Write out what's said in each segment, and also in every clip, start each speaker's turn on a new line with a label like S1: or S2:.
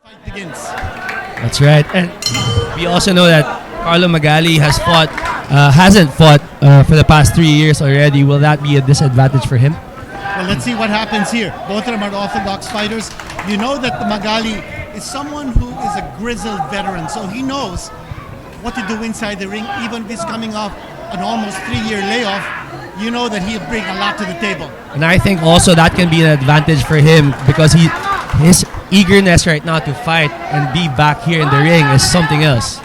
S1: Fight begins.
S2: That's right. And we also know that Carlo Magali hasn't fought for the past 3 years already. Will that be a disadvantage for him?
S1: Well, let's see what happens here. Both of them are orthodox fighters. You know that the Magali is someone who is a grizzled veteran, so he knows what to do inside the ring. Even if he's coming off an almost 3-year layoff, you know that he'll bring a lot to the table.
S2: And I think also that can be an advantage for him because his eagerness right now to fight and be back here in the ring is something else.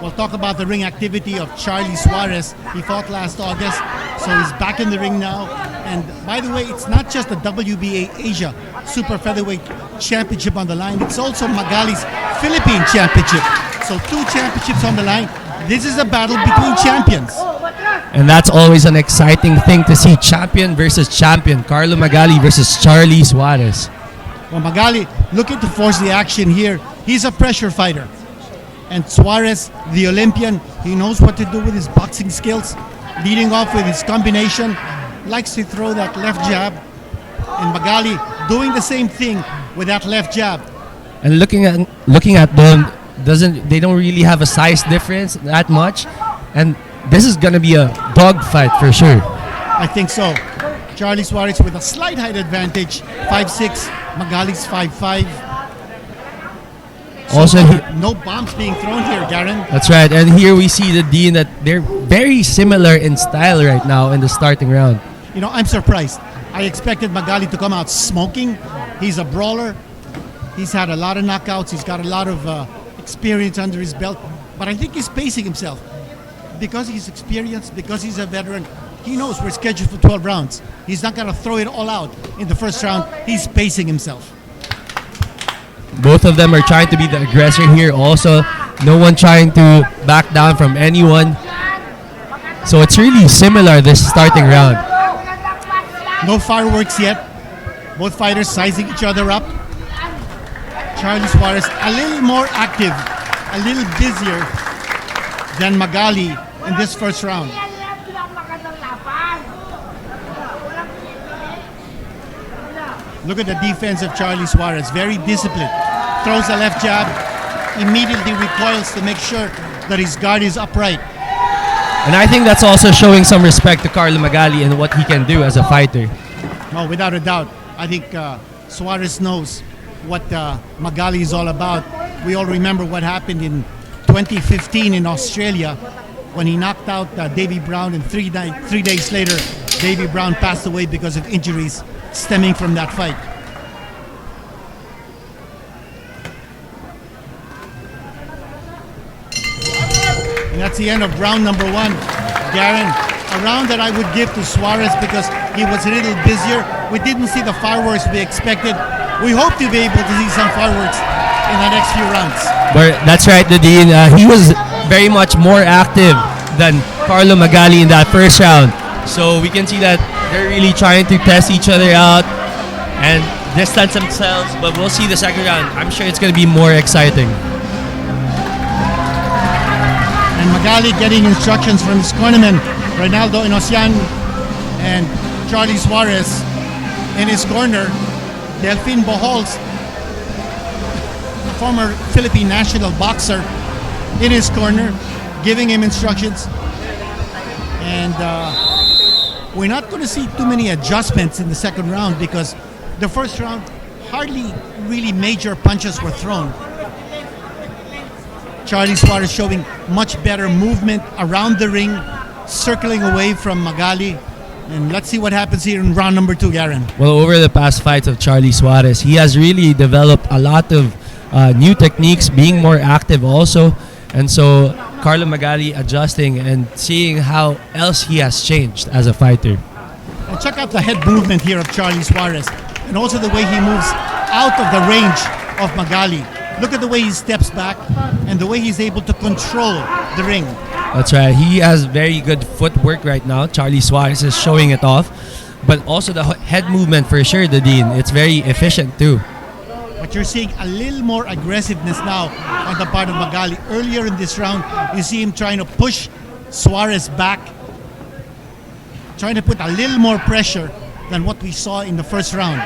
S1: We'll talk about the ring activity of Charly Suarez. He fought last August, so he's back in the ring now. And by the way, it's not just the WBA Asia Super Featherweight Championship on the line, it's also Magali's Philippine Championship. So 2 championships on the line. This is a battle between champions.
S2: And that's always an exciting thing to see, champion versus champion. Carlo Magali versus Charly Suarez.
S1: Well, Magali looking to force the action here. He's a pressure fighter. And Suarez, the Olympian, he knows what to do with his boxing skills. Leading off with his combination, likes to throw that left jab. And Magali doing the same thing with that left jab.
S2: And looking at them, they don't really have a size difference that much. And this is gonna be a dogfight for sure.
S1: I think so. Charly Suarez with a slight height advantage, 5'6", Magali's 5'5". So
S2: Also,
S1: no bombs being thrown here, Garen.
S2: that's right. And here we see the Dean that they're very similar in style right now in the starting round.
S1: You know, I'm surprised. I expected Magali to come out smoking. He's a brawler. He's had a lot of knockouts. He's got a lot of experience under his belt. But I think he's pacing himself. Because he's experienced, because he's a veteran, he knows we're scheduled for 12 rounds. He's not going to throw it all out in the first round. He's pacing himself.
S2: Both of them are trying to be the aggressor here also. No one trying to back down from anyone. So it's really similar this starting round.
S1: No fireworks yet. Both fighters sizing each other up. Charly Suarez a little more active, a little busier than Magali in this first round. Look at the defense of Charly Suarez, very disciplined. Throws a left jab, immediately recoils to make sure that his guard is upright.
S2: And I think that's also showing some respect to Carlo Magali and what he can do as a fighter.
S1: No, without a doubt. I think Suarez knows what Magali is all about. We all remember what happened in 2015 in Australia when he knocked out Davy Brown, and 3 days later, Davy Brown passed away because of injuries stemming from that fight. And that's the end of round number 1. Garen, a round that I would give to Suarez because he was a little busier. We didn't see the fireworks we expected. We hope to be able to see some fireworks in the next few rounds.
S2: But that's right, Nadine. He was very much more active than Carlo Magali in that first round. So we can see that they're really trying to test each other out and distance themselves. But we'll see the second round. I'm sure it's going to be more exciting.
S1: And Magali getting instructions from his cornerman, Reynaldo Inosian, and Charly Suarez in his corner. Delphine Bohols, former Philippine national boxer, in his corner, giving him instructions. And we're not going to see too many adjustments in the second round because the first round, hardly really major punches were thrown. Charly Suarez showing much better movement around the ring, circling away from Magali. And let's see what happens here in round number 2, Garen.
S2: Well, over the past fights of Charly Suarez, he has really developed a lot of new techniques, being more active also. And so Carlo Magali adjusting and seeing how else he has changed as a fighter.
S1: And check out the head movement here of Charly Suarez, and also the way he moves out of the range of Magali. Look at the way he steps back and the way he's able to control the ring.
S2: That's right. He has very good footwork right now. Charly Suarez is showing it off. But also the head movement for sure, Dean. It's very efficient too.
S1: But you're seeing a little more aggressiveness now on the part of Magali. Earlier in this round, you see him trying to push Suarez back, trying to put a little more pressure than what we saw in the first round.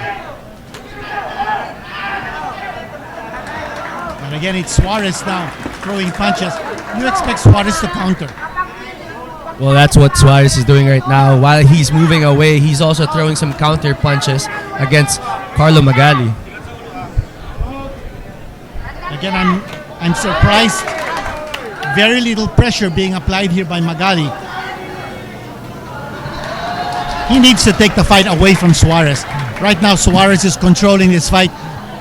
S1: And again, it's Suarez now throwing punches. You expect Suarez to counter.
S2: Well, that's what Suarez is doing right now. While he's moving away, he's also throwing some counter punches against Carlo Magali.
S1: Again, I'm surprised. Very little pressure being applied here by Magali. He needs to take the fight away from Suarez. Right now, Suarez is controlling this fight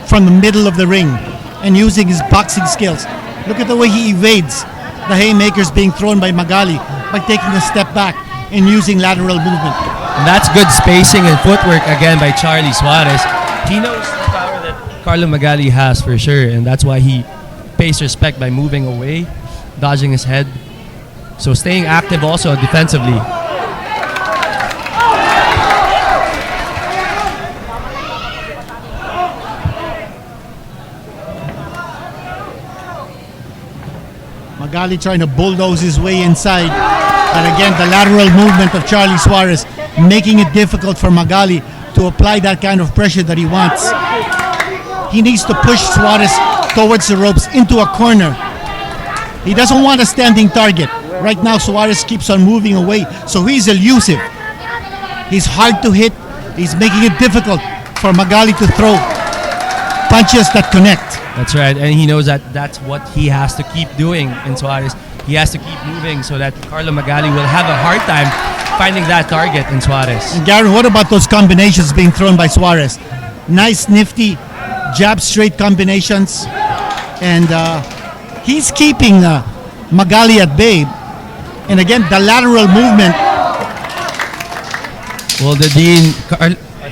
S1: from the middle of the ring and using his boxing skills. Look at the way he evades the haymakers being thrown by Magali by taking a step back and using lateral movement.
S2: And that's good spacing and footwork again by Charly Suarez. He knows the power that Carlo Magali has for sure, and that's why he pays respect by moving away, dodging his head. So staying active also defensively.
S1: Magali trying to bulldoze his way inside. But again, the lateral movement of Charly Suarez making it difficult for Magali to apply that kind of pressure that he wants. He needs to push Suarez towards the ropes into a corner. He doesn't want a standing target. Right now, Suarez keeps on moving away, so he's elusive. He's hard to hit. He's making it difficult for Magali to throw punches that connect.
S2: That's right, and he knows that that's what he has to keep doing in Suarez. He has to keep moving so that Carlo Magali will have a hard time finding that target in Suarez.
S1: And Gary, what about those combinations being thrown by Suarez? Nice, nifty, jab straight combinations. And he's keeping Magali at bay. And again, the lateral movement.
S2: Well,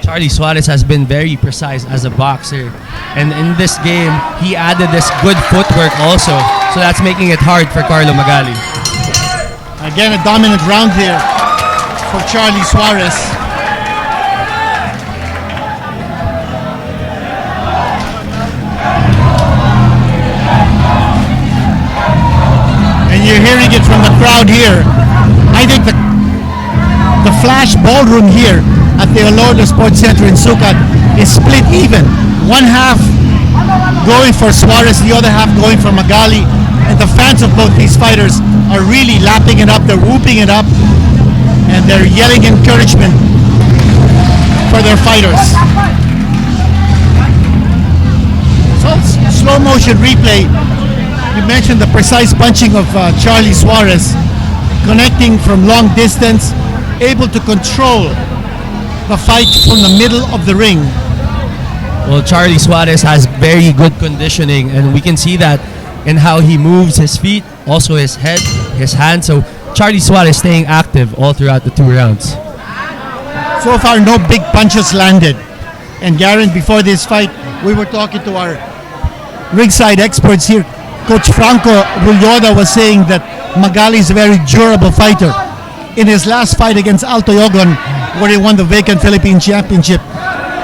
S2: Charly Suarez has been very precise as a boxer. And in this game, he added this good footwork also. So that's making it hard for Carlo Magali.
S1: Again, a dominant round here for Charly Suarez. And you're hearing it from the crowd here. I think the Flash Ballroom here at the Elorde Sports Center in Sucat is split even. One half going for Suarez, the other half going for Magali. And the fans of both these fighters are really lapping it up, they're whooping it up, and they're yelling encouragement for their fighters. So slow motion replay. You mentioned the precise punching of Charly Suarez, connecting from long distance, able to control the fight from the middle of the ring.
S2: Well, Charly Suarez has very good conditioning, and we can see that in how he moves his feet, also his head, his hands. So Charly Suarez staying active all throughout the 2 rounds.
S1: So far, no big punches landed. And Garen, before this fight, we were talking to our ringside experts here. Coach Franco Rulloda was saying that Magali is a very durable fighter. In his last fight against Alto Yogon, where he won the vacant Philippine Championship,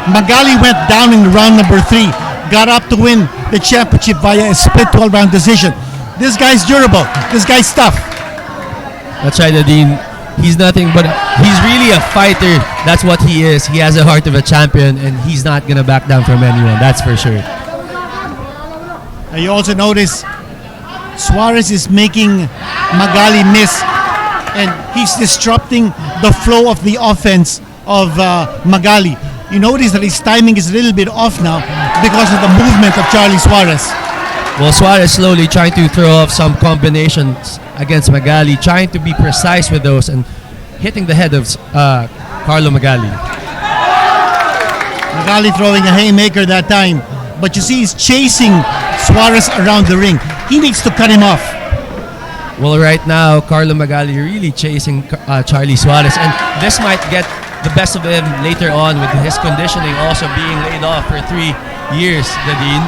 S1: Magali went down in round number 3, got up to win the championship via a split 12-round decision. This guy's durable. This guy's tough.
S2: That's right, Nadine. He's nothing but he's really a fighter. That's what he is. He has a heart of a champion, and he's not gonna back down from anyone. That's for sure.
S1: And you also notice Suarez is making Magali miss, and he's disrupting the flow of the offense of Magali. You notice that his timing is a little bit off now because of the movement of Charly Suarez.
S2: Well, Suarez slowly trying to throw off some combinations against Magali, trying to be precise with those and hitting the head of Carlo Magali.
S1: Magali throwing a haymaker that time, but you see he's chasing Suarez around the ring. He needs to cut him off.
S2: Well, right now, Carlo Magali really chasing Charly Suarez, and this might get the best of him later on with his conditioning also being laid off for 3 years, Nadine.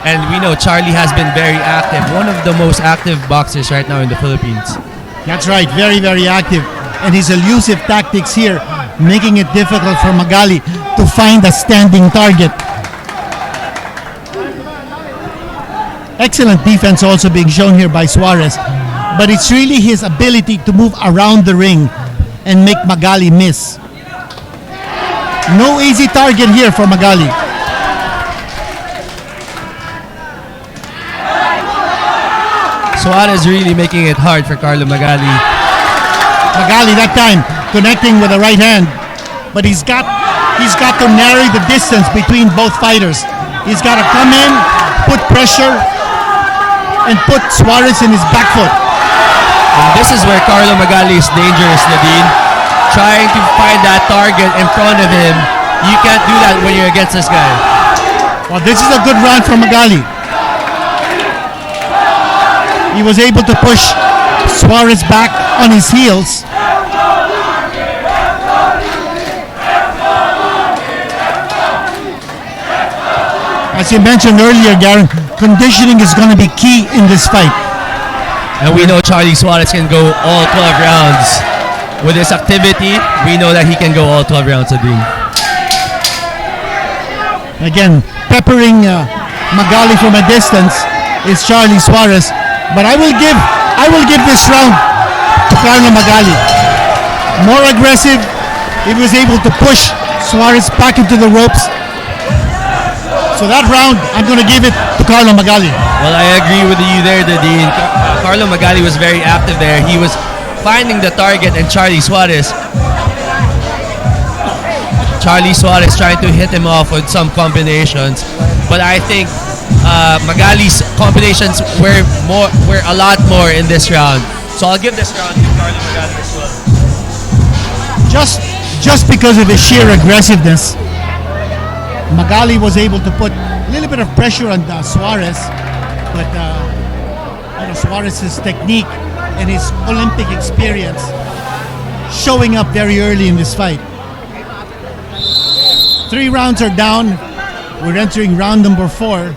S2: And we know Charly has been very active, one of the most active boxers right now in the Philippines.
S1: That's right, very, very active. And his elusive tactics here, making it difficult for Magali to find a standing target. Excellent defense also being shown here by Suarez. But it's really his ability to move around the ring and make Magali miss. No easy target here for Magali.
S2: Suarez really making it hard for Carlo Magali.
S1: Magali that time connecting with the right hand, but he's got to narrow the distance between both fighters. He's got to come in, put pressure, and put Suarez in his back foot.
S2: And this is where Carlo Magali is dangerous, Nadine. Trying to find that target in front of him. You can't do that when you're against this guy.
S1: Well, this is a good round for Magali. He was able to push Suarez back on his heels. As you mentioned earlier, Garen, conditioning is going to be key in this fight.
S2: And we know Charly Suarez can go all 12 rounds. With his activity, we know that he can go all 12 rounds a day.
S1: Again, peppering Magali from a distance is Charly Suarez. But I will give this round to Carlo Magali. More aggressive. He was able to push Suarez back into the ropes. So that round, I'm going to give it to Carlo Magali.
S2: Well, I agree with you there, Dean. Carlo Magali was very active there. He was finding the target and Charly Suarez. Charly Suarez trying to hit him off with some combinations. But I think Magali's combinations were a lot more in this round. So I'll give this round to Carlo Magali as well.
S1: Just because of his sheer aggressiveness, Magali was able to put a little bit of pressure on Suarez, but Suarez's technique and his Olympic experience showing up very early in this fight. 3 rounds are down. We're entering round number 4.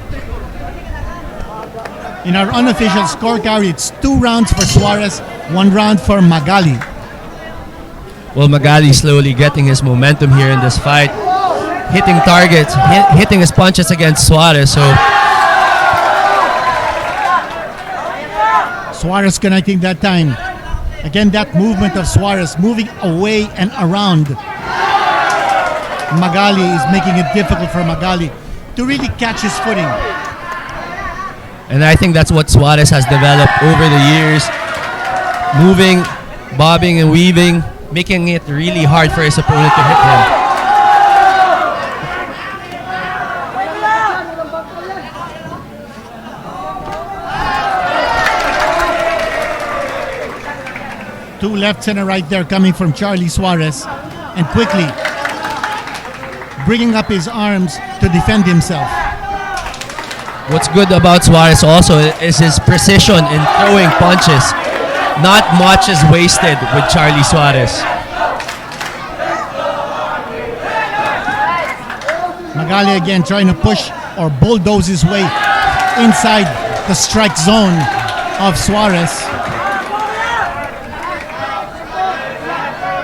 S1: In our unofficial scorecard, it's 2 rounds for Suarez, 1 round for Magali.
S2: Well, Magali slowly getting his momentum here in this fight. Hitting targets, hitting his punches against Suarez. So
S1: Suarez connecting that time. Again, that movement of Suarez moving away and around Magali is making it difficult for Magali to really catch his footing.
S2: And I think that's what Suarez has developed over the years. Moving, bobbing and weaving, making it really hard for his opponent to hit him.
S1: Two lefts and a right there coming from Charly Suarez, and quickly bringing up his arms to defend himself.
S2: What's good about Suarez also is his precision in throwing punches. Not much is wasted with Charly Suarez.
S1: Magali again trying to push or bulldoze his way inside the strike zone of Suarez.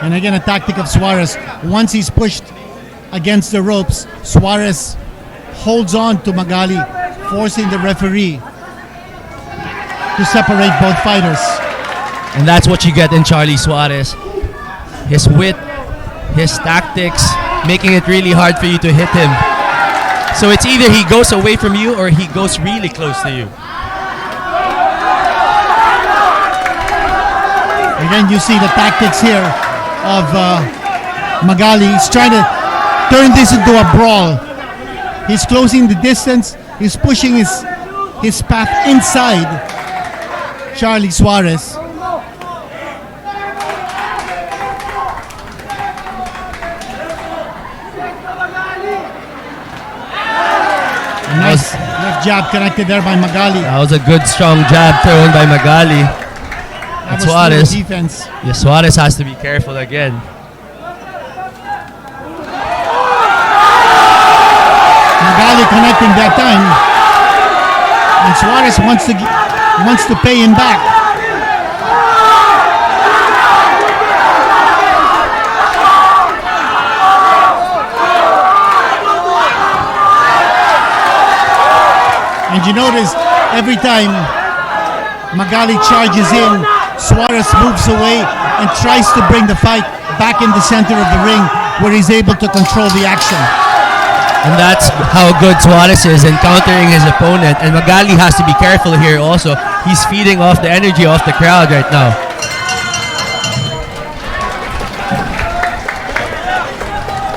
S1: And again, a tactic of Suarez. Once he's pushed against the ropes, Suarez holds on to Magali, forcing the referee to separate both fighters.
S2: And that's what you get in Charly Suarez. His wit, his tactics, making it really hard for you to hit him. So it's either he goes away from you or he goes really close to you.
S1: Again, you see the tactics here of Magali. He's trying to turn this into a brawl. He's closing the distance. He's pushing his path inside Charly Suarez. Nice left jab connected there by Magali.
S2: That was a good strong jab thrown by Magali.
S1: That was
S2: Suarez.
S1: defense.
S2: Yeah, Suarez has to be careful again.
S1: Magali connecting that time, and Suarez wants to pay him back. And you notice every time Magali charges in, Suarez moves away and tries to bring the fight back in the center of the ring where he's able to control the action.
S2: And that's how good Suarez is in countering his opponent. And Magali has to be careful here also. he's feeding off the energy of the crowd right now.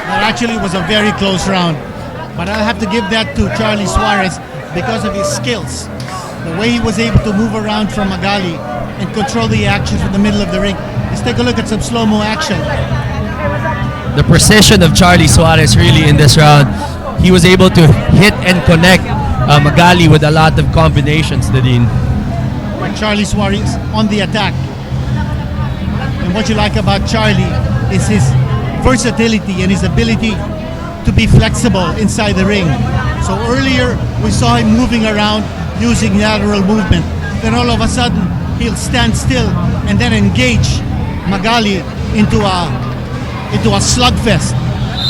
S1: That actually was a very close round. But I'll have to give that to Charly Suarez because of his skills. The way he was able to move around from Magali and control the action from the middle of the ring. Let's take a look at some slow-mo action.
S2: The precision of Charly Suarez really in this round. He was able to hit and connect Magali with a lot of combinations, Nadine.
S1: Charly Suarez on the attack. And what you like about Charly is his versatility and his ability to be flexible inside the ring. So earlier we saw him moving around using lateral movement. Then all of a sudden he'll stand still and then engage Magali into a slugfest.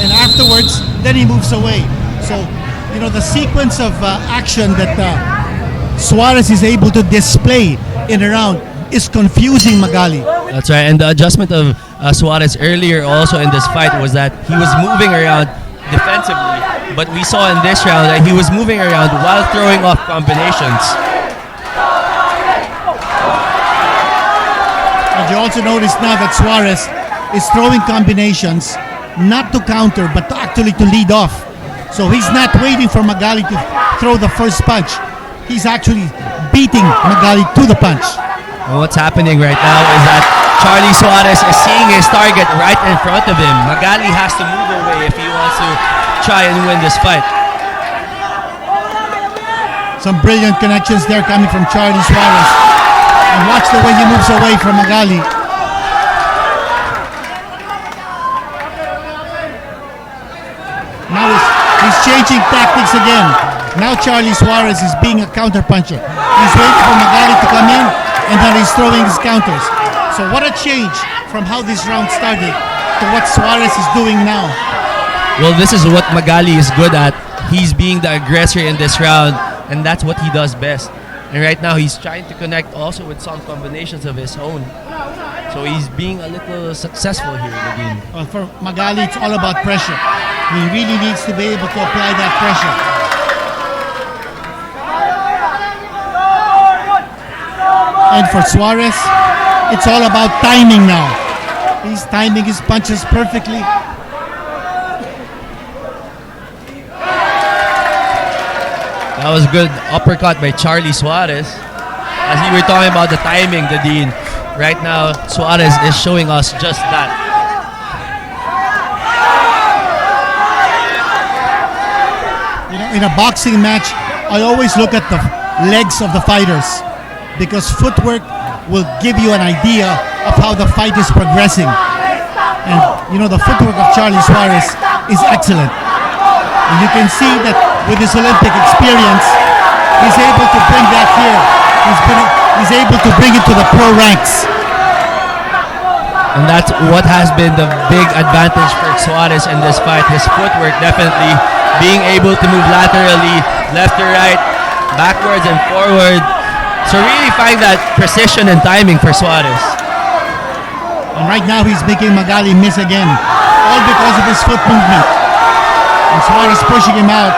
S1: And afterwards, then he moves away. So, you know, the sequence of action that Suarez is able to display in a round is confusing Magali.
S2: That's right, and the adjustment of Suarez earlier also in this fight was that he was moving around defensively, but we saw in this round that he was moving around while throwing off combinations.
S1: And you also notice now that Suarez is throwing combinations not to counter but actually to lead off. So he's not waiting for Magali to throw the first punch. He's actually beating Magali to the punch.
S2: And what's happening right now is that Charly Suarez is seeing his target right in front of him. Magali has to move away if he wants to try and win this fight.
S1: Some brilliant connections there coming from Charly Suarez. And watch the way he moves away from Magali. Now he's changing tactics again. Now Charly Suarez is being a counter puncher. He's waiting for Magali to come in and then he's throwing his counters. So what a change from how this round started to what Suarez is doing now.
S2: Well, this is what Magali is good at. He's being the aggressor in this round, and that's what he does best. And right now, he's trying to connect also with some combinations of his own. So he's being a little successful here, Nadine.
S1: Well, for Magali, it's all about pressure. He really needs to be able to apply that pressure. And for Suarez, it's all about timing now. He's timing his punches perfectly.
S2: That was a good uppercut by Charly Suarez. As we were talking about the timing, Nadine, right now Suarez is showing us just that.
S1: You know, in a boxing match, I always look at the legs of the fighters because footwork will give you an idea of how the fight is progressing. And you know, the footwork of Charly Suarez is excellent. And you can see that with his Olympic experience, he's able to bring that here. He's able to bring it to the pro ranks.
S2: And that's what has been the big advantage for Suarez in this fight. His footwork definitely being able to move laterally, left to right, backwards and forward. So really find that precision and timing for Suarez.
S1: And right now he's making Magali miss again, all because of his foot movement. And Suarez pushing him out,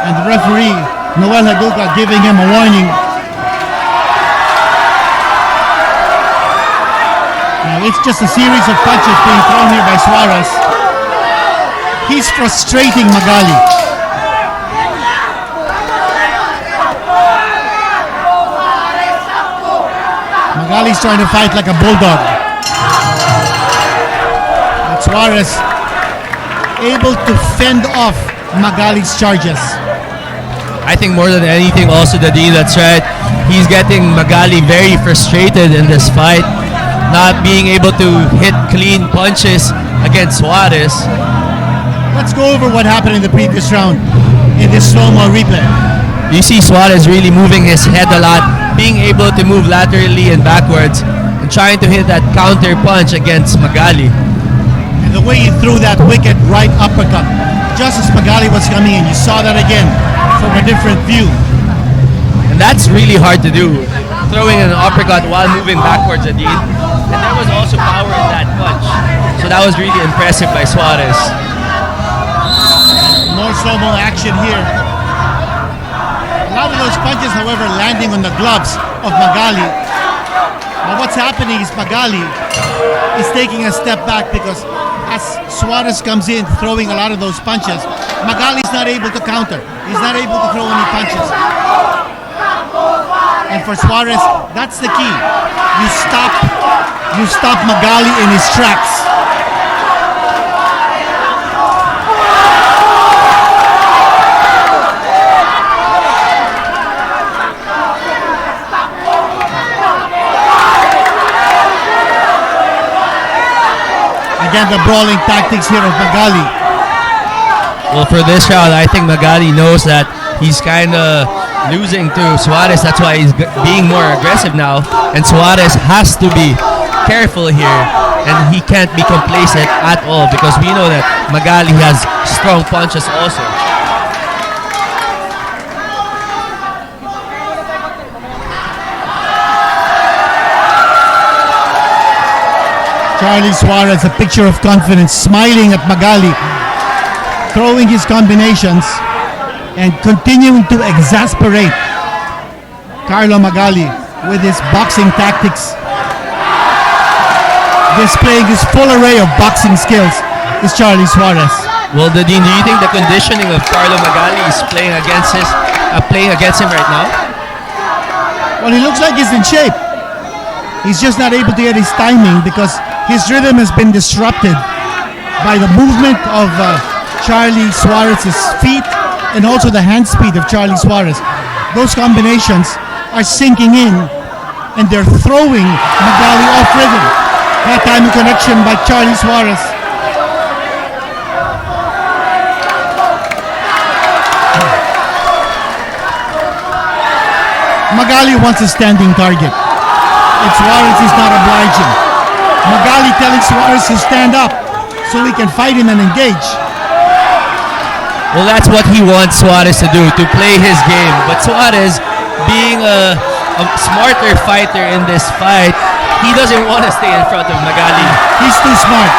S1: and the referee, Noel Haguka, giving him a warning. Now it's just a series of punches being thrown here by Suarez. He's frustrating Magali. Magali's trying to fight like a bulldog. But Suarez able to fend off Magali's charges.
S2: I think more than anything also, Nadine, that's right. He's getting Magali very frustrated in this fight, not being able to hit clean punches against Suarez.
S1: Let's go over what happened in the previous round in this slow-mo replay.
S2: You see Suarez really moving his head a lot, being able to move laterally and backwards, and trying to hit that counter punch against Magali.
S1: And the way he threw that wicked right uppercut, just as Magali was coming in, you saw that again from a different view.
S2: And that's really hard to do, throwing an uppercut while moving backwards, Nadine. And there was also power in that punch. So that was really impressive by Suarez.
S1: More slow-mo action here. A lot of those punches, however, landing on the gloves of Magali. But what's happening is Magali is taking a step back because as Suarez comes in throwing a lot of those punches, Magali is not able to counter. He's not able to throw any punches. And for Suarez, that's the key. You stop Magali in his tracks. Again, the brawling tactics here of Magali.
S2: Well, for this round, I think Magali knows that he's kind of losing to Suarez. That's why he's being more aggressive now. And Suarez has to be careful here. And he can't be complacent at all because we know that Magali has strong punches also.
S1: Charly Suarez, a picture of confidence, smiling at Magali, throwing his combinations and continuing to exasperate Carlo Magali with his boxing tactics. Displaying his full array of boxing skills is Charly Suarez.
S2: Well, Dean, do you think the conditioning of Carlo Magali is playing against him right now?
S1: Well, he looks like he's in shape. He's just not able to get his timing because his rhythm has been disrupted by the movement of Charly Suarez's feet and also the hand speed of Charly Suarez. Those combinations are sinking in and they're throwing Magali off rhythm. That timing connection by Charly Suarez. Magali wants a standing target. If Suarez is not obliging. Magali telling Suarez to stand up so he can fight him and engage.
S2: Well, that's what he wants Suarez to do, to play his game. But Suarez, being a smarter fighter in this fight, he doesn't want to stay in front of Magali.
S1: He's too smart.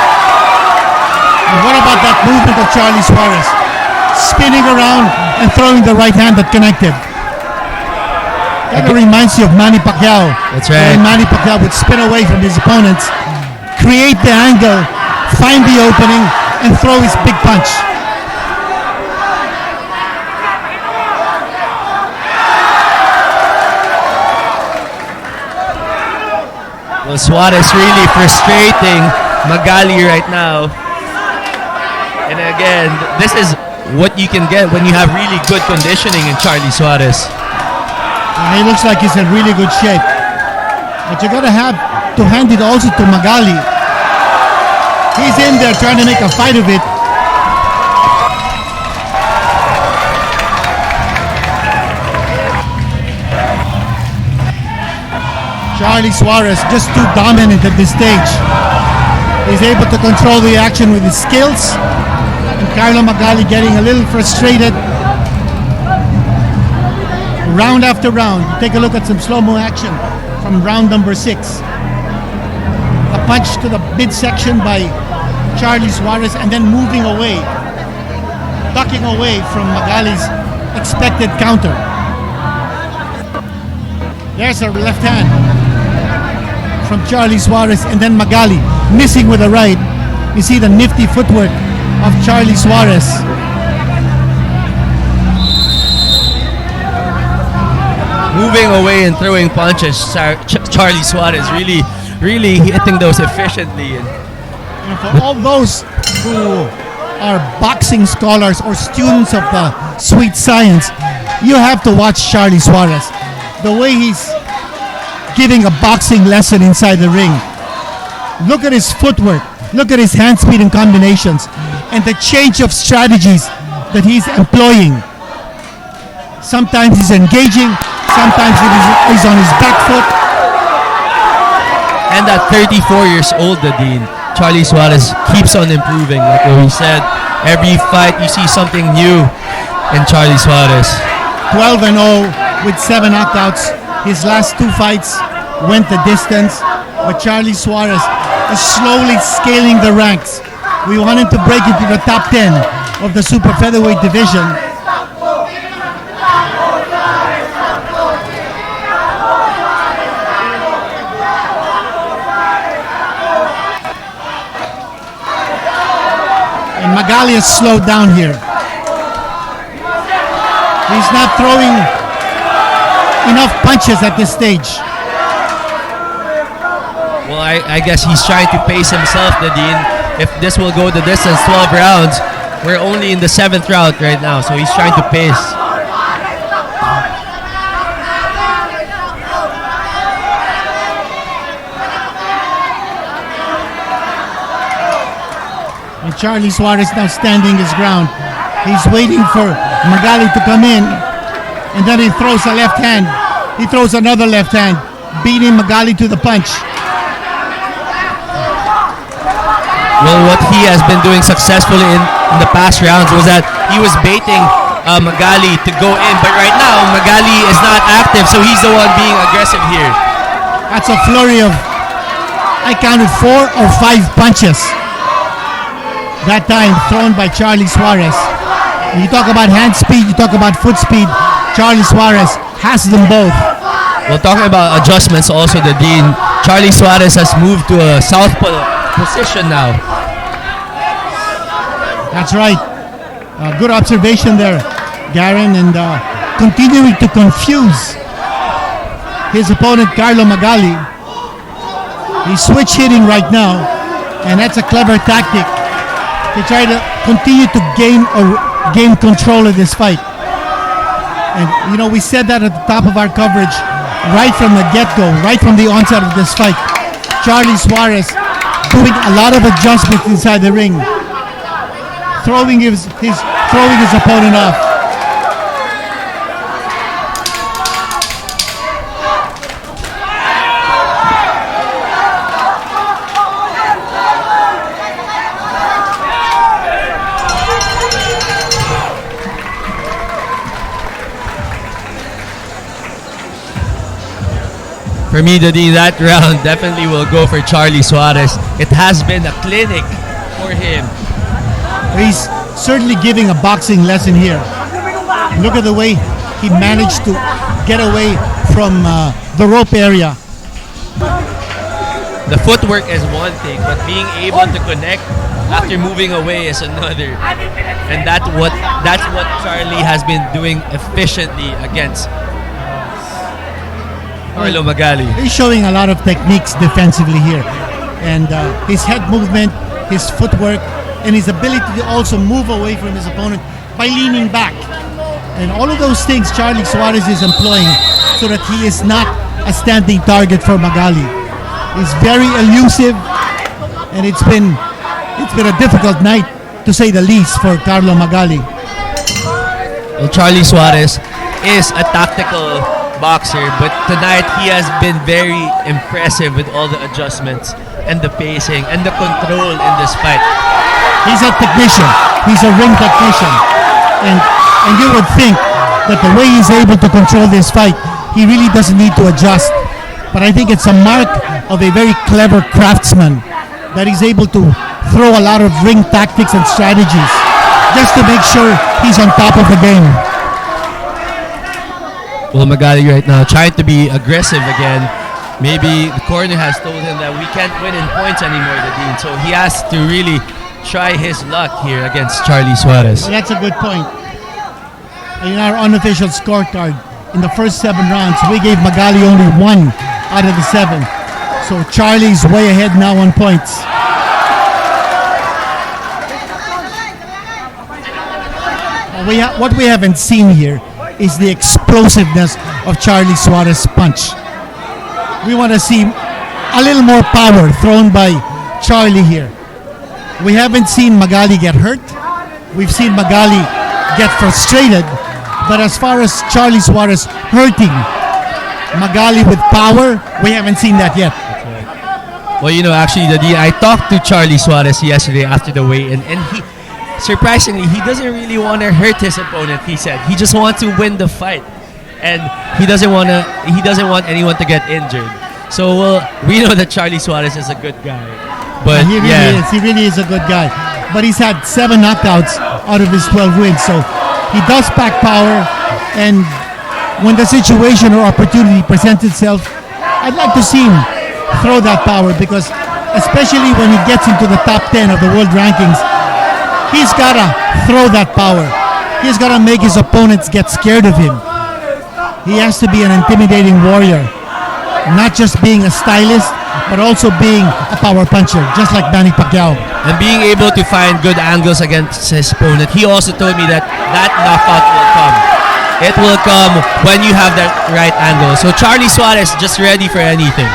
S1: And what about that movement of Charly Suarez? Spinning around and throwing the right hand that connected. Kind of reminds you of Manny Pacquiao.
S2: That's right.
S1: When Manny Pacquiao would spin away from his opponents, create the angle, find the opening, and throw his big punch.
S2: Well, Suarez really frustrating Magali right now. And again, this is what you can get when you have really good conditioning in Charly Suarez.
S1: He looks like he's in really good shape. But you gotta have to hand it also to Magali. He's in there trying to make a fight of it. Charly Suarez just too dominant at this stage. He's able to control the action with his skills. And Carlo Magali getting a little frustrated. Round after round. Take a look at some slow-mo action from round number 6. A punch to the midsection by Charly Suarez and then moving away, ducking away from Magali's expected counter. There's a left hand from Charly Suarez and then Magali missing with a right. You see the nifty footwork of Charly Suarez.
S2: Moving away and throwing punches, Charly Suarez really hitting those efficiently.
S1: And for all those who are boxing scholars or students of the sweet science, you have to watch Charly Suarez. The way he's giving a boxing lesson inside the ring. Look at his footwork. Look at his hand speed and combinations. And the change of strategies that he's employing. Sometimes he's engaging. Sometimes he's on his back foot.
S2: And at 34 years old, Dean, Charly Suarez keeps on improving. Like what we said, every fight you see something new in Charly Suarez.
S1: 12-0 with 7 knockouts. His last 2 fights went the distance. But Charly Suarez is slowly scaling the ranks. We want him to break into the top 10 of the super featherweight division. And Magali has slowed down here. He's not throwing enough punches at this stage.
S2: Well, I guess he's trying to pace himself, Nadine. If this will go the distance, 12 rounds, we're only in the 7th round right now, so he's trying to pace.
S1: And Charly Suarez now standing his ground. He's waiting for Magali to come in, and then he throws a left hand. He throws another left hand, beating Magali to the punch.
S2: Well, what he has been doing successfully in the past rounds was that he was baiting Magali to go in, but right now Magali is not active, so he's the one being aggressive here.
S1: That's a flurry of, I counted 4 or 5 punches that time thrown by Charly Suarez. You talk about hand speed, you talk about foot speed, Charly Suarez has them both.
S2: Well, talking about adjustments also, the Dean, Charly Suarez has moved to a southpaw position now.
S1: That's right. Good observation there, Garen, and continuing to confuse his opponent, Carlo Magali. He's switch hitting right now, and that's a clever tactic to try to continue to gain control of this fight. And you know, we said that at the top of our coverage, right from the get-go, right from the onset of this fight. Charly Suarez doing a lot of adjustments inside the ring, throwing his opponent off.
S2: For me, that round definitely will go for Charly Suarez. It has been a clinic for him.
S1: He's certainly giving a boxing lesson here. Look at the way he managed to get away from the rope area.
S2: The footwork is one thing, but being able to connect after moving away is another. And that's what Charly has been doing efficiently against Carlo Magali.
S1: He's showing a lot of techniques defensively here. And his head movement, his footwork, and his ability to also move away from his opponent by leaning back. And all of those things Charly Suarez is employing so that he is not a standing target for Magali. He's very elusive, and it's been a difficult night, to say the least, for Carlo Magali.
S2: Well, Charly Suarez is a tactical boxer, but tonight he has been very impressive with all the adjustments and the pacing and the control in this fight.
S1: He's a technician. He's a ring technician. And you would think that the way he's able to control this fight, he really doesn't need to adjust. But I think it's a mark of a very clever craftsman that he's able to throw a lot of ring tactics and strategies just to make sure he's on top of the game.
S2: Well, Magali right now trying to be aggressive again. Maybe the corner has told him that we can't win in points anymore, the Dean. So he has to really try his luck here against Charly Suarez.
S1: Well, that's a good point. In our unofficial scorecard, in the first 7 rounds, we gave Magali only 1 out of the 7. So Charly's way ahead now on points. What we haven't seen here is the explosiveness of Charly Suarez's punch. We want to see a little more power thrown by Charly here. We haven't seen Magali get hurt. We've seen Magali get frustrated. But as far as Charly Suarez hurting Magali with power, we haven't seen that yet.
S2: Well, you know, actually, I talked to Charly Suarez yesterday after the weigh-in, and he, surprisingly, he doesn't really want to hurt his opponent. He said he just wants to win the fight, and he doesn't want anyone to get injured. So we know that Charly Suarez is a good guy, but
S1: he really is. He really is a good guy. But he's had 7 knockouts out of his 12 wins, so he does pack power. And when the situation or opportunity presents itself, I'd like to see him throw that power, because especially when he gets into the top 10 of the world rankings, he's got to throw that power. He's got to make his opponents get scared of him. He has to be an intimidating warrior, not just being a stylist, but also being a power puncher, just like Manny Pacquiao.
S2: And being able to find good angles against his opponent. He also told me that knockout will come. It will come when you have that right angle. So Charly Suarez just ready for anything.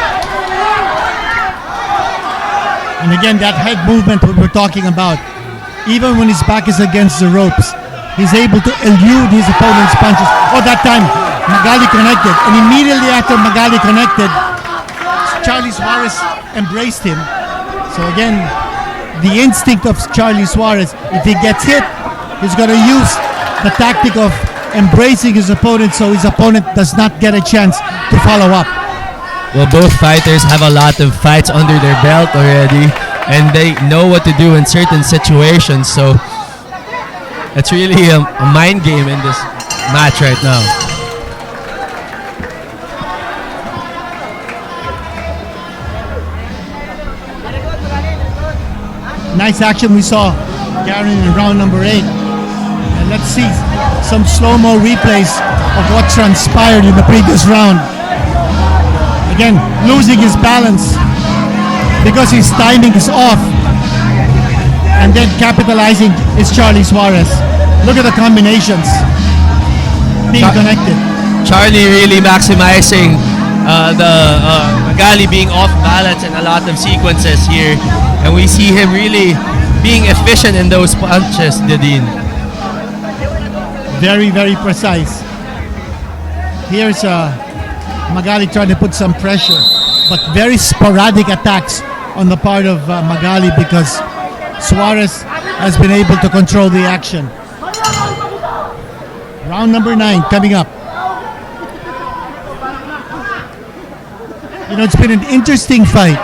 S1: And again, that head movement what we're talking about, even when his back is against the ropes, he's able to elude his opponent's punches. Oh, that time, Magali connected. And immediately after Magali connected, Charly Suarez embraced him. So again, the instinct of Charly Suarez, if he gets hit, he's going to use the tactic of embracing his opponent so his opponent does not get a chance to follow up.
S2: Well, both fighters have a lot of fights under their belt already, and they know what to do in certain situations. So it's really a mind game in this match right now.
S1: Nice action we saw, Garen, in round number 8. And let's see some slow-mo replays of what transpired in the previous round. Again, losing his balance because his timing is off. And then capitalizing is Charly Suarez. Look at the combinations being connected.
S2: Charly really maximizing Magali being off balance in a lot of sequences here. And we see him really being efficient in those punches, Didin.
S1: Very, very precise. Here's Magali trying to put some pressure, but very sporadic attacks on the part of Magali because Suarez has been able to control the action. Round number 9 coming up. You know, it's been an interesting fight,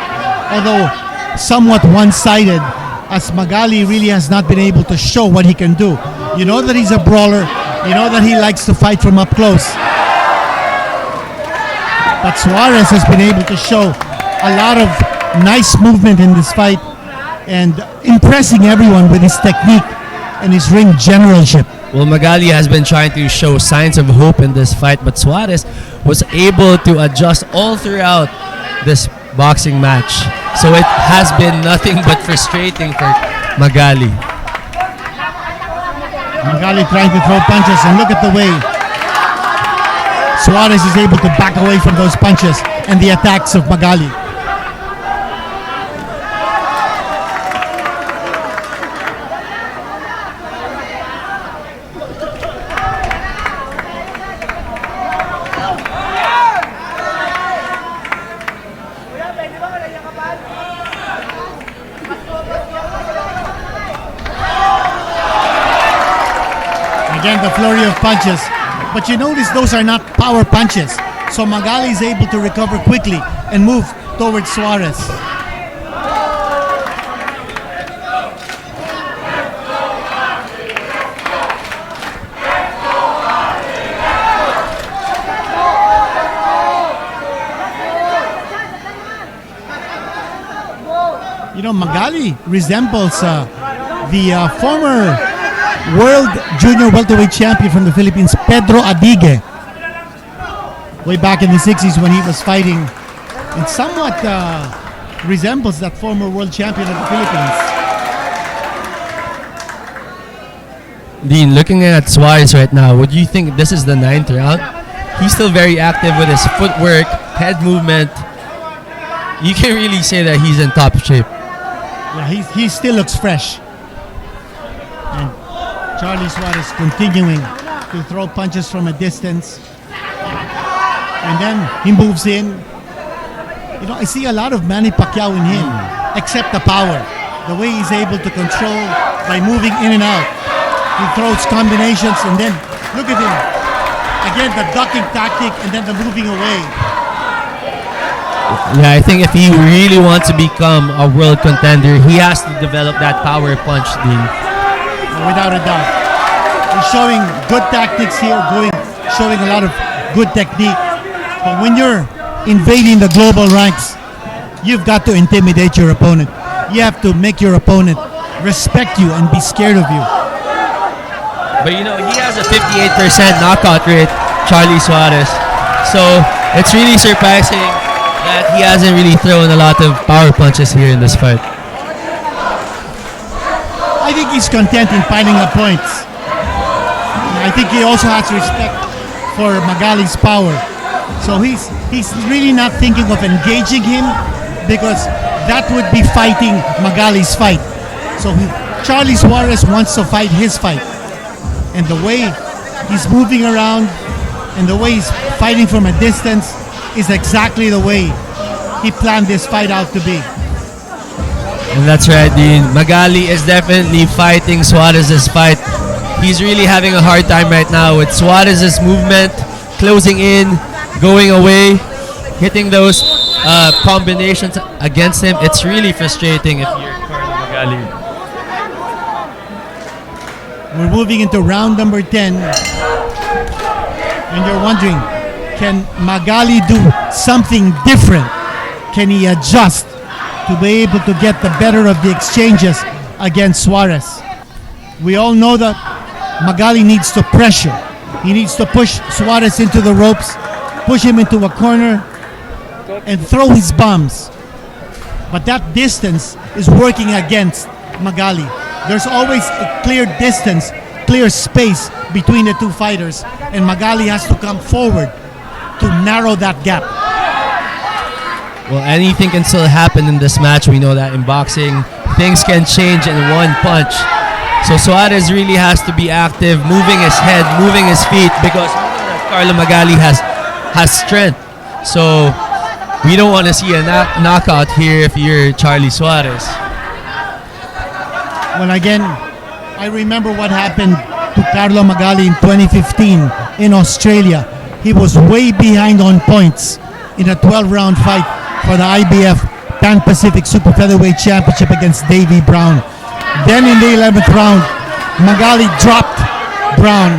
S1: although somewhat one-sided, as Magali really has not been able to show what he can do. You know that he's a brawler. You know that he likes to fight from up close. But Suarez has been able to show a lot of nice movement in this fight and impressing everyone with his technique and his ring generalship.
S2: Well, Magali has been trying to show signs of hope in this fight, but Suarez was able to adjust all throughout this boxing match. So it has been nothing but frustrating for Magali.
S1: Magali trying to throw punches, and look at the way Suarez is able to back away from those punches and the attacks of Magali. Again, the flurry of punches. But you notice those are not power punches. So Magali is able to recover quickly and move towards Suarez. You know, Magali resembles the former World Junior Welterweight Champion from the Philippines, Pedro Adige, way back in the 60s when he was fighting, and somewhat resembles that former World Champion of the Philippines.
S2: Dean, looking at Suarez right now, would you think this is the 9th round? He's still very active with his footwork, head movement. You can really say that he's in top shape.
S1: Yeah, he still looks fresh. And Charly Suarez continuing to throw punches from a distance. And then he moves in. You know, I see a lot of Manny Pacquiao in him, except the power. The way he's able to control by moving in and out. He throws combinations, and then look at him. Again, the ducking tactic and then the moving away.
S2: Yeah, I think if he really wants to become a world contender, he has to develop that power punch, Dean.
S1: Without a doubt. He's showing good tactics here, showing a lot of good technique. But when you're invading the global ranks, you've got to intimidate your opponent. You have to make your opponent respect you and be scared of you.
S2: But you know, he has a 58% knockout rate, Charly Suarez. So it's really surprising that he hasn't really thrown a lot of power punches here in this fight.
S1: I think he's content in piling up points. I think he also has respect for Magali's power. So he's really not thinking of engaging him because that would be fighting Magali's fight. So Charly Suarez wants to fight his fight. And the way he's moving around and the way he's fighting from a distance is exactly the way he planned this fight out to be.
S2: And that's right, Dean. Magali is definitely fighting Suarez's fight. He's really having a hard time right now with Suarez's movement, closing in, going away, hitting those combinations against him. It's really frustrating if you're Carlo Magali.
S1: We're moving into round number 10. And you're wondering, can Magali do something different? Can he adjust to be able to get the better of the exchanges against Suarez? We all know that Magali needs to pressure. He needs to push Suarez into the ropes, push him into a corner, and throw his bombs. But that distance is working against Magali. There's always a clear distance, clear space between the two fighters, and Magali has to come forward to narrow that gap.
S2: Well, anything can still happen in this match. We know that in boxing, things can change in one punch. So Suarez really has to be active, moving his head, moving his feet, because we know that Carlo Magali has strength. So we don't want to see a knockout here if you're Charly Suarez.
S1: Well, again, I remember what happened to Carlo Magali in 2015 in Australia. He was way behind on points in a 12-round fight for the IBF Pan Pacific Super Featherweight Championship against Davey Brown. Then in the 11th round, Magali dropped Brown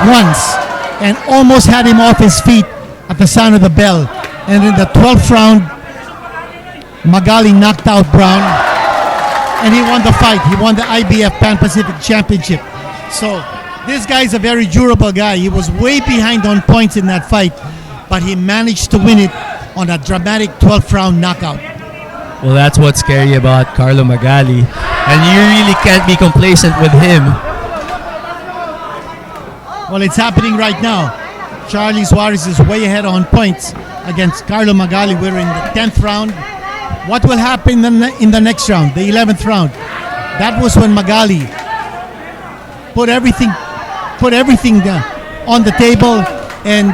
S1: once and almost had him off his feet at the sound of the bell. And in the 12th round, Magali knocked out Brown and he won the fight. He won the IBF Pan Pacific Championship. So this guy's a very durable guy. He was way behind on points in that fight, but he managed to win it on a dramatic 12th round knockout.
S2: Well, that's what's scary about Carlo Magali. And you really can't be complacent with him.
S1: Well, it's happening right now. Charly Suarez is way ahead on points against Carlo Magali. We're in the 10th round. What will happen in the next round, the 11th round? That was when Magali put everything on the table and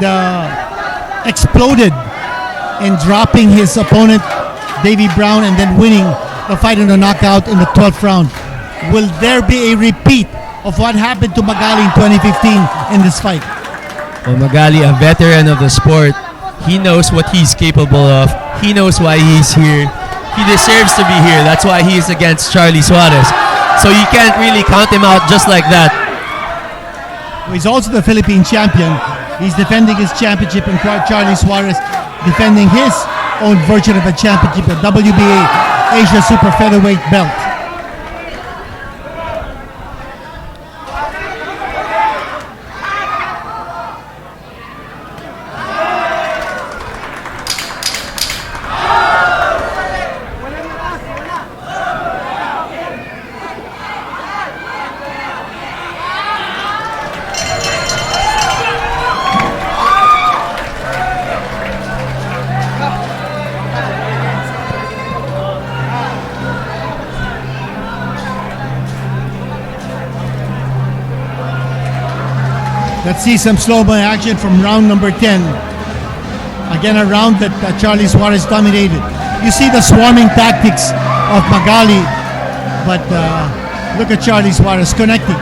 S1: exploded in dropping his opponent, Davey Brown, and then winning the fight in a knockout in the 12th round. Will there be a repeat of what happened to Magali in 2015 in this fight?
S2: Well, Magali, a veteran of the sport, he knows what he's capable of. He knows why he's here. He deserves to be here. That's why he is against Charly Suarez. So you can't really count him out just like that.
S1: He's also the Philippine champion. He's defending his championship, and Charly Suarez defending his own version of a championship, the WBA Asia Super Featherweight belt. Let's see some slow-mo action from round number 10. Again, a round that Charly Suarez dominated. You see the swarming tactics of Magali, but look at Charly Suarez connecting.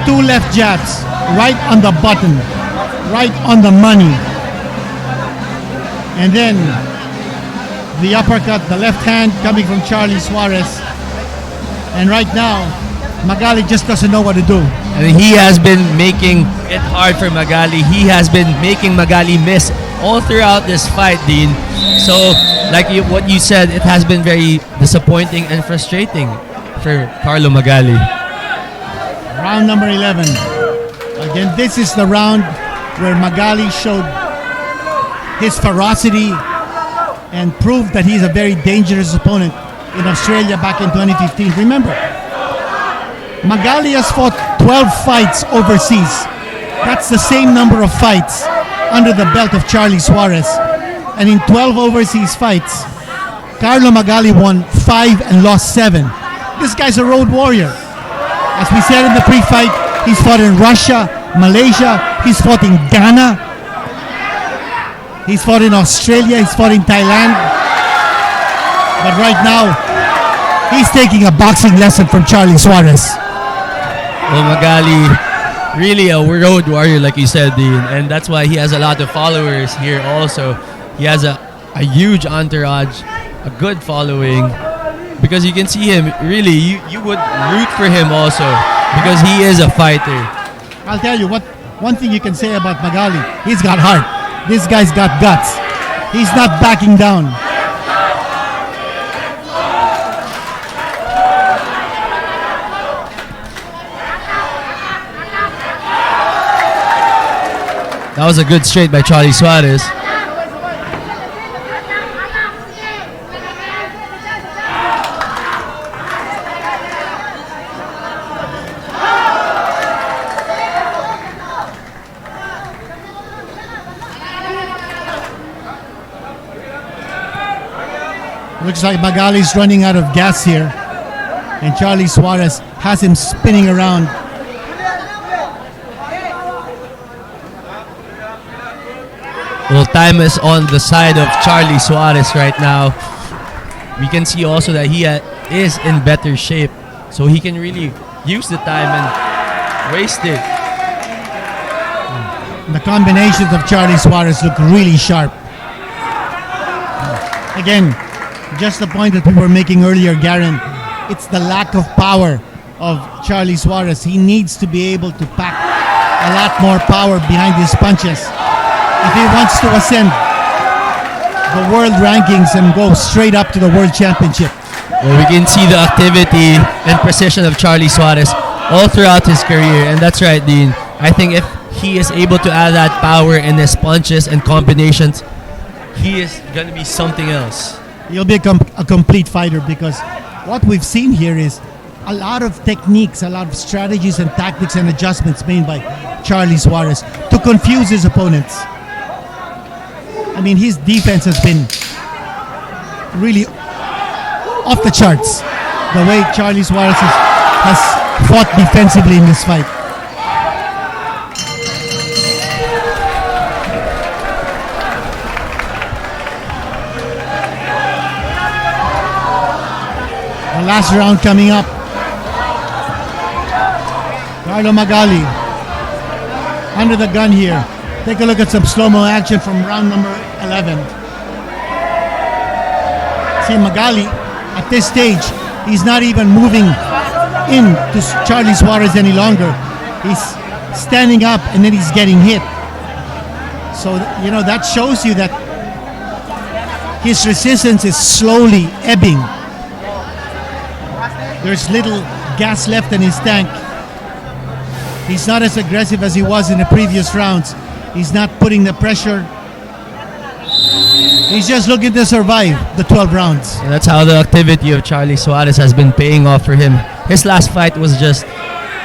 S1: 2 left jabs, right on the button, right on the money. And then the uppercut, the left hand coming from Charly Suarez. And right now, Magali just doesn't know what to do.
S2: And he has been making it hard for Magali. He has been making Magali miss all throughout this fight, Dean. So, like what you said, it has been very disappointing and frustrating. for Carlo Magali.
S1: Round number 11. Again, this is the round where Magali showed his ferocity and proved that he's a very dangerous opponent in Australia back in 2015. Remember, Magali has fought 12 fights overseas. That's the same number of fights under the belt of Charly Suarez. And in 12 overseas fights, Carlo Magali won 5 and lost 7. This guy's a road warrior. As we said in the pre-fight, he's fought in Russia, Malaysia, he's fought in Ghana, he's fought in Australia, he's fought in Thailand. But right now, he's taking a boxing lesson from Charly Suarez.
S2: Well, Magali, really a road warrior, like you said, Dean, and that's why he has a lot of followers here also. He has a huge entourage, a good following, because you can see him, really, you would root for him also, because he is a fighter.
S1: I'll tell you what, one thing you can say about Magali, he's got heart. This guy's got guts. He's not backing down.
S2: That was a good straight by Charly Suarez.
S1: Looks like Magali's running out of gas here, and Charly Suarez has him spinning around.
S2: Well, time is on the side of Charly Suarez right now. We can see also that he is in better shape, so he can really use the time and waste it.
S1: The combinations of Charly Suarez look really sharp. Again, just the point that we were making earlier, Garen, it's the lack of power of Charly Suarez. He needs to be able to pack a lot more power behind his punches if he wants to ascend the world rankings and go straight up to the world championship.
S2: Well, we can see the activity and precision of Charly Suarez all throughout his career, and that's right, Dean. I think if he is able to add that power in his punches and combinations, he is going to be something else.
S1: He'll be a complete fighter, because what we've seen here is a lot of techniques, a lot of strategies and tactics and adjustments made by Charly Suarez to confuse his opponents. I mean, his defense has been really off the charts, the way Charly Suarez has fought defensively in this fight. The last round coming up. Carlo Magali under the gun here. Take a look at some slow-mo action from round number 11. See, Magali, at this stage, he's not even moving in to Charly Suarez any longer. He's standing up and then he's getting hit. So, you know, that shows you that his resistance is slowly ebbing. There's little gas left in his tank. He's not as aggressive as he was in the previous rounds. He's not putting the pressure. He's just looking to survive the 12 rounds.
S2: And that's how the activity of Charly Suarez has been paying off for him. His last fight was just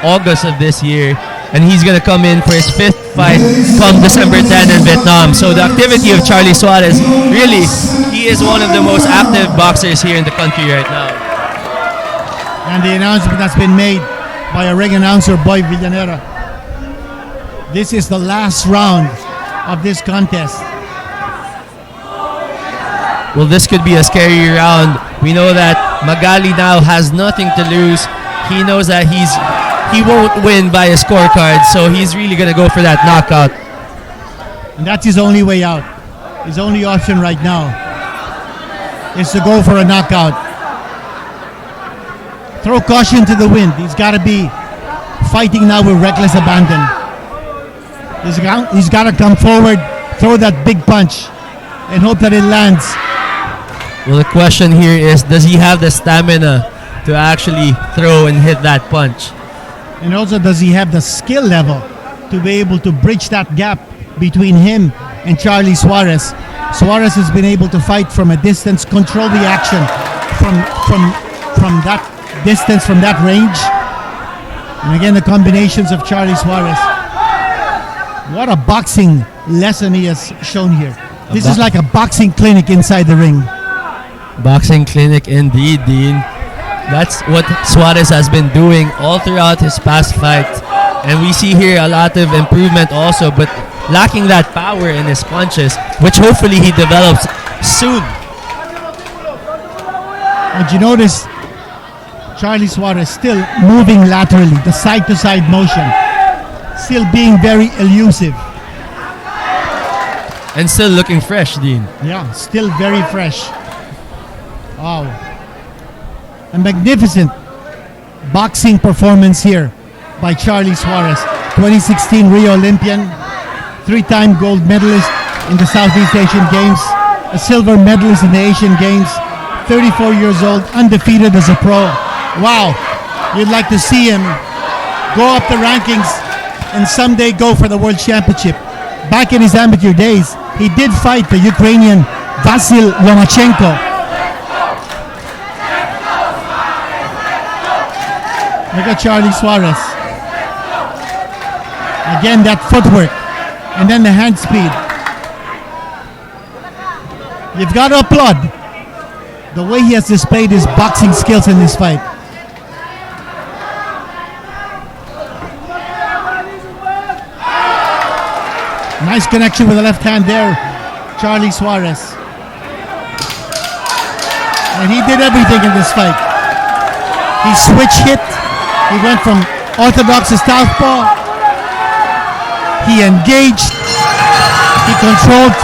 S2: August of this year, and he's going to come in for his 5th fight come December 10 in Vietnam. So the activity of Charly Suarez, really, he is one of the most active boxers here in the country right now.
S1: And the announcement that's been made by our ring announcer, Boy Villanera. This is the last round of this contest.
S2: Well, this could be a scary round. We know that Magali now has nothing to lose. He knows that he won't win by a scorecard, so he's really going to go for that knockout.
S1: And that's his only way out. His only option right now is to go for a knockout. Throw caution to the wind. He's got to be fighting now with reckless abandon. He's got to come forward, throw that big punch, and hope that it lands.
S2: Well, the question here is, does he have the stamina to actually throw and hit that punch.
S1: And also, does he have the skill level to be able to bridge that gap between him and Charly Suarez? Suarez has been able to fight from a distance, control the action from that distance, from that range. And again, the combinations of Charly Suarez. What a boxing lesson he has shown here. This is like a boxing clinic inside the ring.
S2: Boxing clinic indeed, Dean. That's what Suarez has been doing all throughout his past fights. And we see here a lot of improvement also, but lacking that power in his punches, which hopefully he develops soon.
S1: And you notice Charly Suarez still moving laterally, the side-to-side motion, still being very elusive.
S2: And still looking fresh, Dean.
S1: Yeah, still very fresh. Wow. A magnificent boxing performance here by Charly Suarez. 2016 Rio Olympian, 3-time gold medalist in the Southeast Asian Games, a silver medalist in the Asian Games, 34 years old, undefeated as a pro. Wow, you'd like to see him go up the rankings and someday go for the World Championship. Back in his amateur days, he did fight the Ukrainian Vasil Lomachenko. Look at Charly Suarez. Again, that footwork. And then the hand speed. You've got to applaud the way he has displayed his boxing skills in this fight. Nice connection with the left hand there, Charly Suarez. And he did everything in this fight. He switch hit. He went from orthodox to southpaw. He engaged. He controlled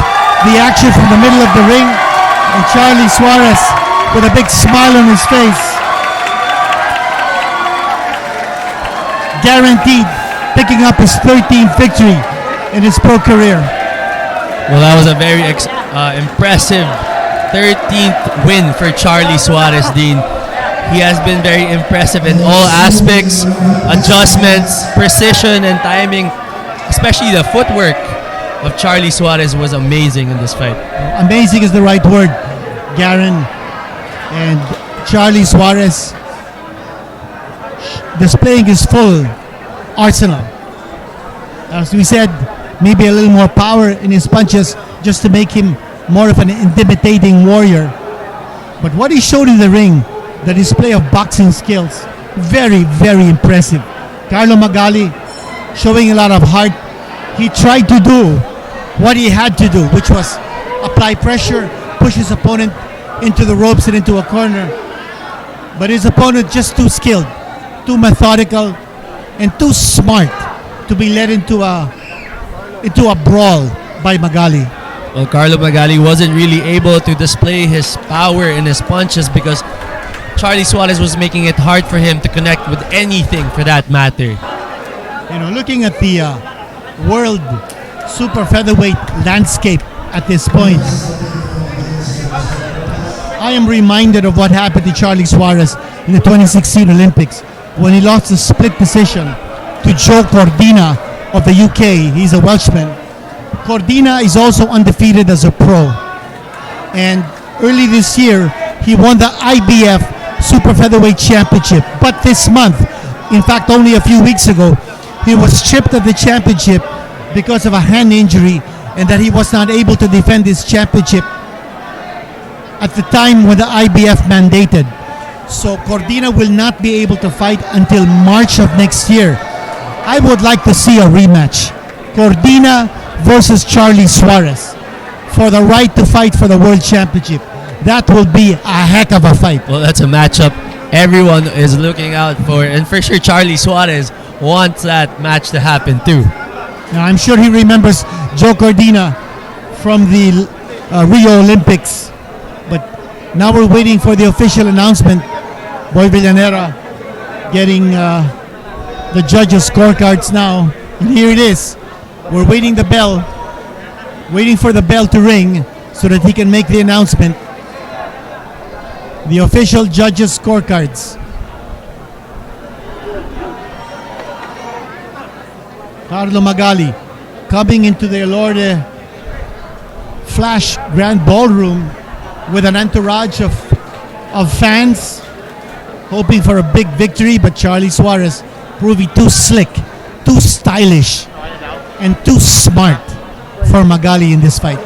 S1: the action from the middle of the ring. And Charly Suarez with a big smile on his face. Guaranteed picking up his 13th victory in his pro career.
S2: Well, that was a very impressive 13th win for Charly Suarez, Dean. He has been very impressive in all aspects, adjustments, precision, and timing. Especially the footwork of Charly Suarez was amazing in this fight.
S1: Amazing is the right word, Garen. And Charly Suarez displaying his full arsenal. As we said, maybe a little more power in his punches just to make him more of an intimidating warrior. But what he showed in the ring, the display of boxing skills, very, very impressive. Carlo Magali showing a lot of heart. He tried to do what he had to do, which was apply pressure, push his opponent into the ropes and into a corner. But his opponent just too skilled, too methodical, and too smart to be led into a brawl by Magali.
S2: Well, Carlo Magali wasn't really able to display his power in his punches because Charly Suarez was making it hard for him to connect with anything for that matter.
S1: You know, looking at the world super featherweight landscape at this point, I am reminded of what happened to Charly Suarez in the 2016 Olympics when he lost a split decision to Joe Cordina of the UK. He's a Welshman. Cordina is also undefeated as a pro. And early this year, he won the IBF Super Featherweight Championship. But this month, in fact only a few weeks ago, he was stripped of the championship because of a hand injury and that he was not able to defend his championship at the time when the IBF mandated. So Cordina will not be able to fight until March of next year. I would like to see a rematch. Cordina versus Charly Suarez for the right to fight for the World Championship. That will be a heck of a fight.
S2: Well, that's a matchup everyone is looking out for, and for sure Charly Suarez wants that match to happen too.
S1: Now, I'm sure he remembers Joe Cordina from the Rio Olympics, but now we're waiting for the official announcement. Boy Villanera getting the judges' scorecards now, and here it is. We're waiting the bell, waiting for the bell to ring so that he can make the announcement. The official judges' scorecards. Carlo Magali coming into the Elorde Flash Grand Ballroom with an entourage of fans hoping for a big victory, but Charly Suarez proving too slick, too stylish, and too smart for Magali in this fight.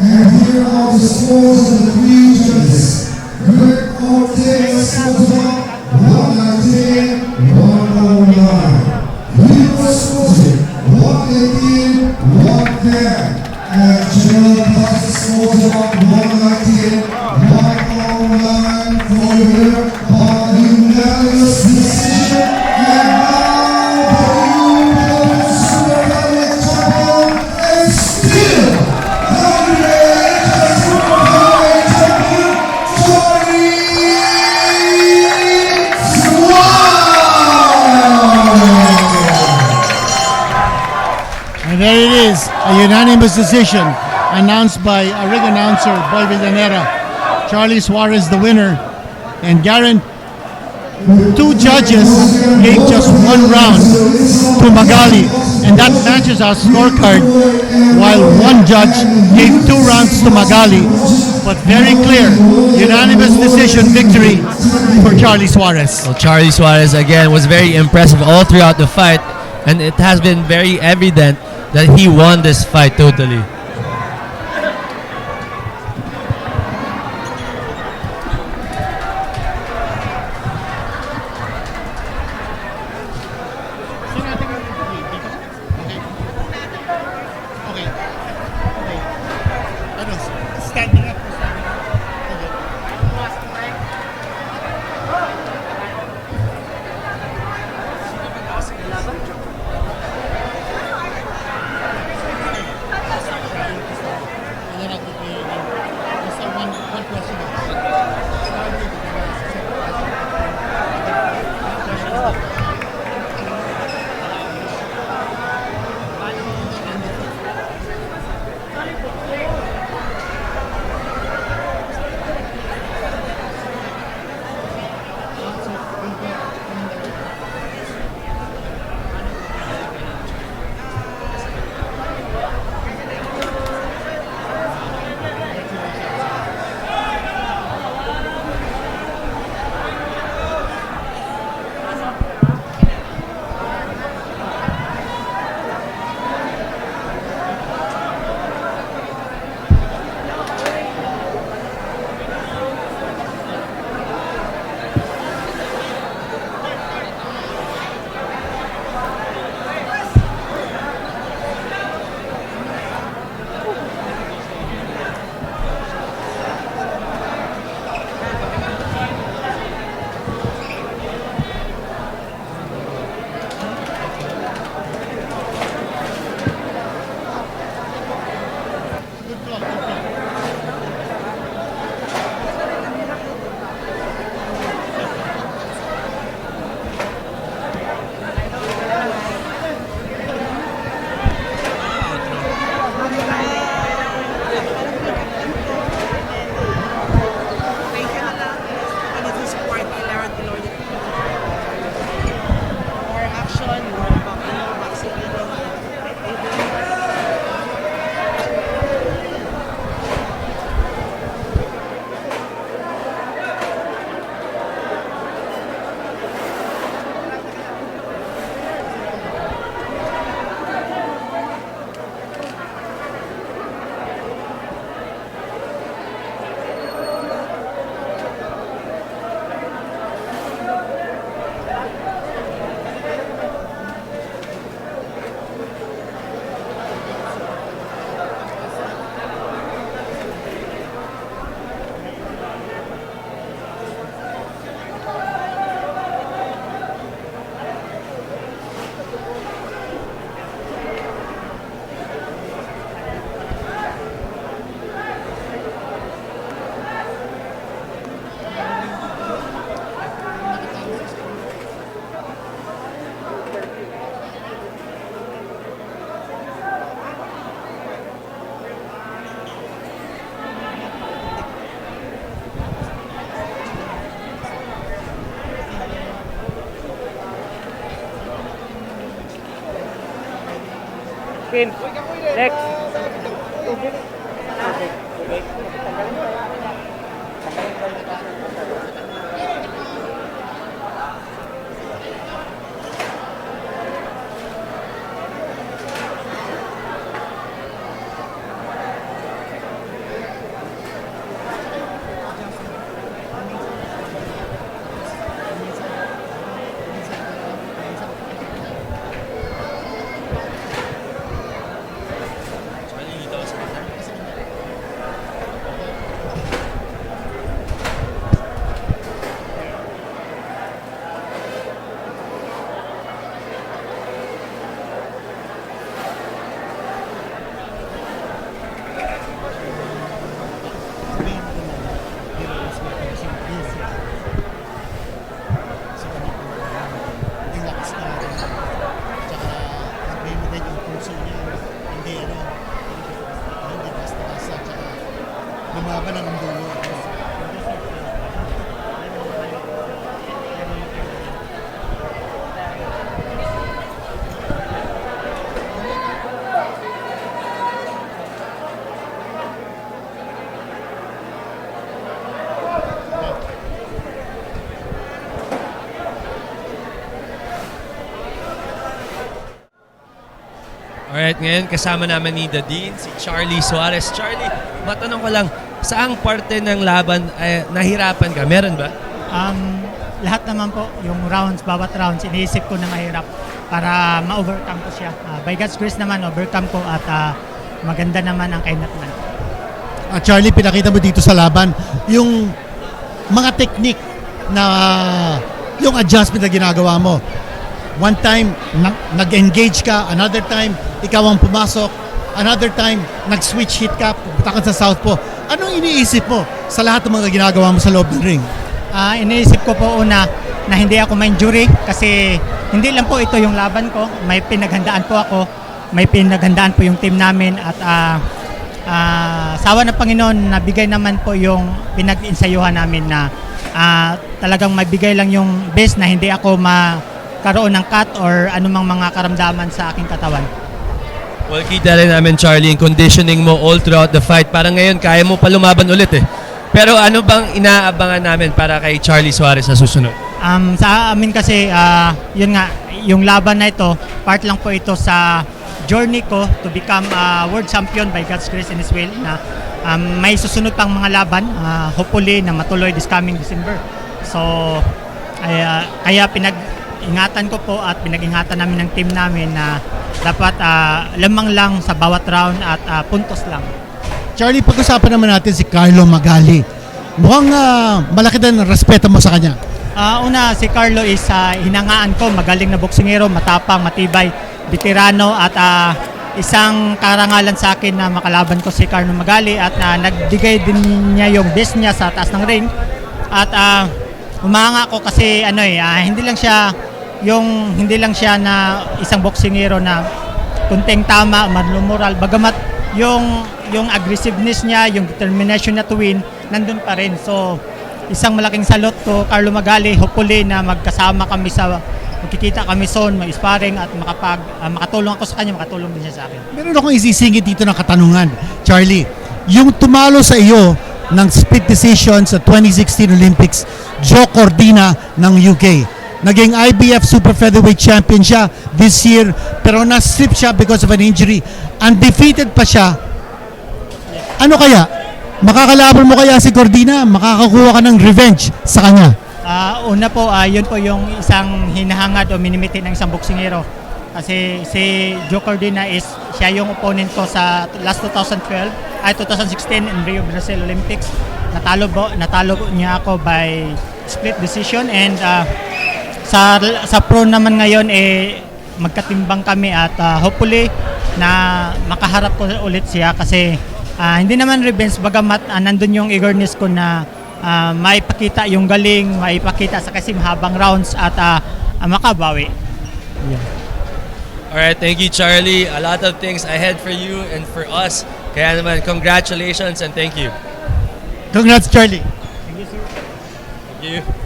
S3: And here are the scores of the three judges. Elorde scored 119, 109. Rulloda scored 118, 110. And Charly scored 119, 109 for the winner by unanimous decision. And now the Super champion is still
S1: And there it is, a unanimous decision announced by a ring announcer, Boy Villanera. Charly Suarez the winner. And Garen, two judges gave just one round to Magali, and that matches our scorecard, while one judge gave 2 rounds to Magali. But very clear, unanimous decision victory for Charly Suarez.
S2: Well, Charly Suarez again was very impressive all throughout the fight, and it has been very evident that he won this fight totally.
S4: Akin. Next.
S1: Lumaban ng dulo.
S2: Alright, ngayon kasama namin ni The Dean, si Charly Suarez. Charly, matanong ko lang, saang parte ng laban nahirapan ka? Meron ba?
S5: Lahat naman po, yung rounds, bawat rounds, iniisip ko na mahirap para ma-overcome ko siya. By God's grace naman, overcome ko at maganda naman ang kainatnan.
S1: Charly, pinakita mo dito sa laban yung mga technique na yung adjustment na ginagawa mo. One time, nag-engage ka. Another time, ikaw ang pumasok. Another time, nag-switch hit ka. Pupunta ka sa southpaw. Anong iniisip mo sa lahat ng mga ginagawa mo sa loob ng ring?
S5: Iniisip ko po una na hindi ako ma-injury kasi hindi lang po ito yung laban ko. May pinaghandaan po ako. May pinaghandaan po yung team namin at sawa ng Panginoon, nabigay naman po yung pinag-insayuhan namin na talagang mabigay lang yung best na hindi ako karoon ng cut or anumang mga karamdaman sa aking katawan.
S2: Well, kita rin namin, Charly, yung conditioning mo all throughout the fight. Parang ngayon, kaya mo pa lumaban ulit eh. Pero ano bang inaabangan namin para kay Charly Suarez sa susunod?
S5: Sa amin kasi, yun nga, yung laban na ito, part lang po ito sa journey ko to become world champion by God's grace and His will. Na, may susunod pang mga laban, hopefully na matuloy this coming December. So, kaya ingatan ko po at pinag-ingatan namin ng team namin na dapat lamang lang sa bawat round at puntos lang.
S1: Charly, pag-usapan naman natin si Carlo Magali. Mukhang malaki din ang respeto mo sa kanya.
S5: Una, si Carlo is hinangaan ko, magaling na boksingero, matapang, matibay, veterano at isang karangalan sa akin na makalaban ko si Carlo Magali at nagbigay din niya yung best niya sa taas ng ring. At umanga ko kasi hindi lang siya na isang boksingero na kunting tama, marlumural, bagamat yung aggressiveness niya, yung determination niya to win, nandun pa rin. So, isang malaking salot to Carlo Magali. Hopefully na magkikita kami soon, mag-sparring at makatulong ako sa kanya, makatulong din siya sa akin.
S1: Meron akong isisingit dito ng katanungan, Charly. Yung tumalo sa iyo ng split decision sa 2016 Olympics, Joe Cordina ng UK. Naging IBF Super Featherweight Champion siya this year, pero na-strip siya because of an injury. Undefeated pa siya. Ano kaya? Makakalaban mo kaya si Cordina? Makakakuha ka ng revenge sa kanya?
S5: Una po, yun po yung isang hinahangad o minimiti ng isang boksingero. Kasi si Joe Cordina siya yung opponent ko sa last 2016 in Rio, Brazil Olympics. Natalo niya ako by split decision and sa pro naman ngayon magkatimbang kami at hopefully na makaharap ko ulit siya kasi hindi naman revenge bagamat nandun yung eagerness ko na maipakita yung galing, maipakita sa kasi mahabang rounds at makabawi. Yeah.
S2: Alright, thank you, Charly. A lot of things ahead for you and for us. Kaya naman, congratulations and thank you.
S1: Congrats, Charly.
S5: Thank you, sir.
S2: Thank you.